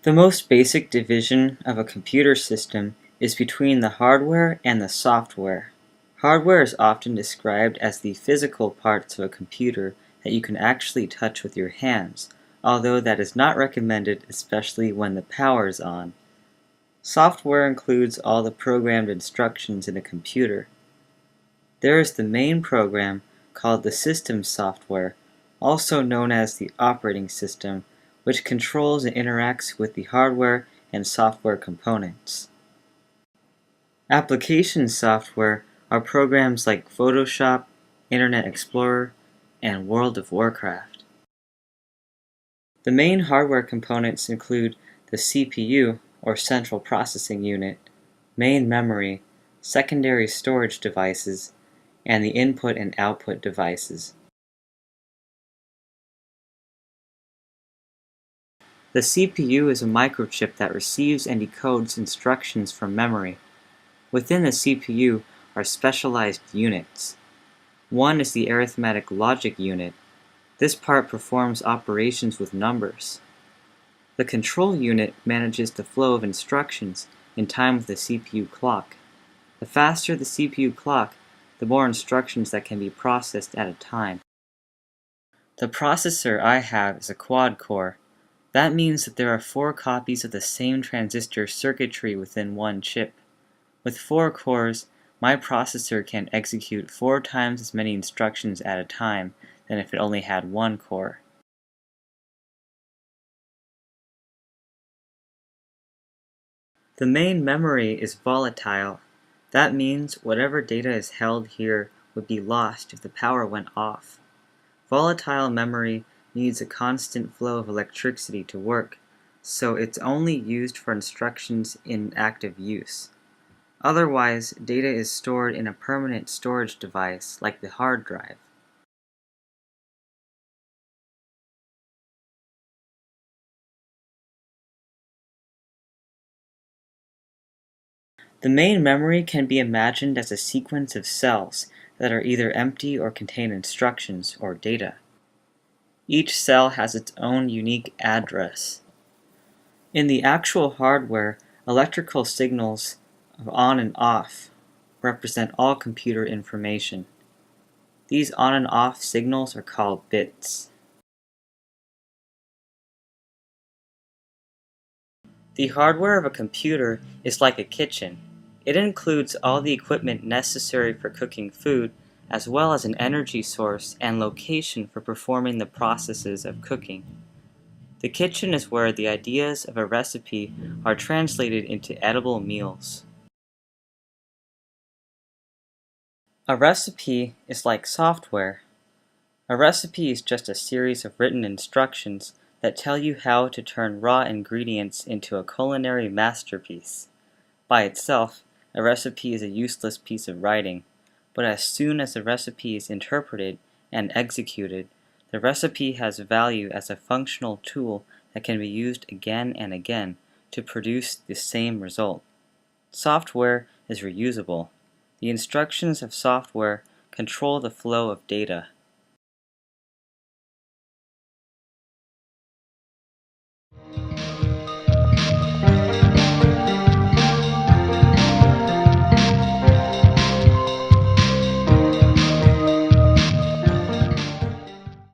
The most basic division of a computer system is between the hardware and the software. Hardware is often described as the physical parts of a computer that you can actually touch with your hands, although that is not recommended, especially when the power is on. Software includes all the programmed instructions in a computer. There is the main program, called the system software, also known as the operating system, which controls and interacts with the hardware and software components. Application software are programs like Photoshop, Internet Explorer, and World of Warcraft. The main hardware components include the CPU, or Central Processing Unit, main memory, secondary storage devices, and the input and output devices. The CPU is a microchip that receives and decodes instructions from memory. Within the CPU are specialized units. One is the arithmetic logic unit. This part performs operations with numbers. The control unit manages the flow of instructions in time with the CPU clock. The faster the CPU clock, the more instructions that can be processed at a time. The processor I have is a quad-core. That means that there are 4 copies of the same transistor circuitry within one chip. With 4 cores, my processor can execute 4 times as many instructions at a time than if it only had 1 core. The main memory is volatile. That means whatever data is held here would be lost if the power went off. Volatile memory needs a constant flow of electricity to work, so it's only used for instructions in active use. Otherwise, data is stored in a permanent storage device like the hard drive. The main memory can be imagined as a sequence of cells that are either empty or contain instructions or data. Each cell has its own unique address. In the actual hardware, electrical signals of on and off represent all computer information. These on and off signals are called bits. The hardware of a computer is like a kitchen. It includes all the equipment necessary for cooking food, as well as an energy source and location for performing the processes of cooking. The kitchen is where the ideas of a recipe are translated into edible meals. A recipe is like software. A recipe is just a series of written instructions that tell you how to turn raw ingredients into a culinary masterpiece. By itself, a recipe is a useless piece of writing, but as soon as the recipe is interpreted and executed, the recipe has value as a functional tool that can be used again and again to produce the same result. Software is reusable. The instructions of software control the flow of data.